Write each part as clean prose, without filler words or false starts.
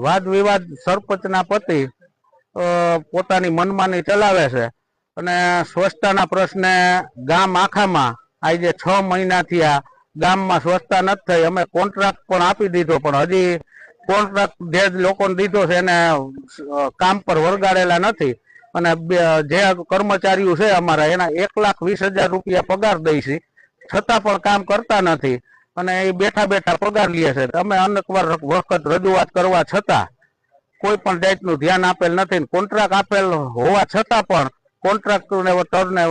વાદ વિવાદ સરપંચના પતિ પોતાની મનમાની ચલાવે છે અને સ્વચ્છતાના પ્રશ્ને ગામ આખામાં આજે 6 મહિનાથી આ ગામમાં સ્વચ્છતા નથી થઈ. અમે કોન્ટ્રાક્ટ પણ આપી દીધો, પણ હજી કોન્ટ્રાક્ટ જે લોકોને દીધો છે એને કામ પર વળગાડેલા નથી. અને જે કર્મચારીઓ છે અમારા એના 1,20,000 રૂપિયા પગાર દઈ છે, છતાં પણ કામ કરતા નથી અને એ બેઠા બેઠા પગાર લે છે. અમે અનેકવાર વખત રજૂઆત કરવા છતાં કોઈ પણ જાતનું ધ્યાન આપેલ નથી. કોન્ટ્રાક્ટ આપેલ હોવા છતાં પણ કોન્ટ્રાક્ટરને તરને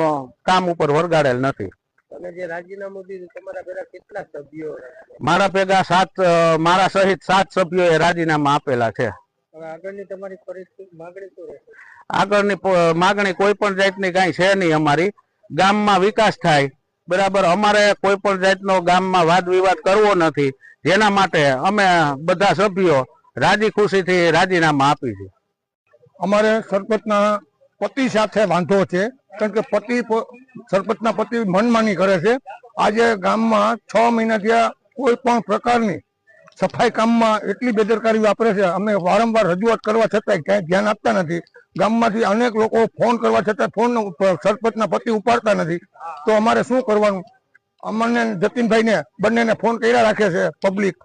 કામ ઉપર વળગાડેલ નથી. અને જે રાજીનામું દીધું તમારા ભેગા કેટલા સભ્યો? મારા ભેગા 7, મારા સહિત 7 સભ્યોએ રાજીનામા આપેલા છે. હવે આગળની તમારી પરિસ્થિતિ માગણી શું રહેશે? આગળની માગણી કોઈ પણ જાતની કાંઈ છે નહીં. અમારી ગામમાં વિકાસ થાય બરાબર. અમારે કોઈ પણ જાતનો ગામમાં વાદ વિવાદ કરવો નથી, જેના માટે અમે બધા સભ્યો રાજી ખુશીથી રાજીનામા આપી છે. અમારે સરપંચના પતિ સાથે વાંધો છે, કારણ કે સરપંચના પતિ મનમાની કરે છે. આજે ગામમાં 6 મહિનાથી કોઈ પણ પ્રકારની સફાઈ કામમાં એટલી બેદરકારી વાપરે છે. અમે વારંવાર રજૂઆત કરવા છતાંય ક્યાંય ધ્યાન આપતા નથી. ગામમાંથી અનેક લોકો ફોન કરવા છતાં ફોન સરપંચના પતિ ઉપાડતા નથી. તો અમારે શું કરવાનું? અમને જતીનભાઈને બંનેને ફોન કર્યા રાખે છે પબ્લિક,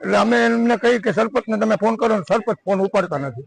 એટલે અમે એમને કહી કે સરપંચને તમે ફોન કરો, સરપંચ ફોન ઉપાડતા નથી.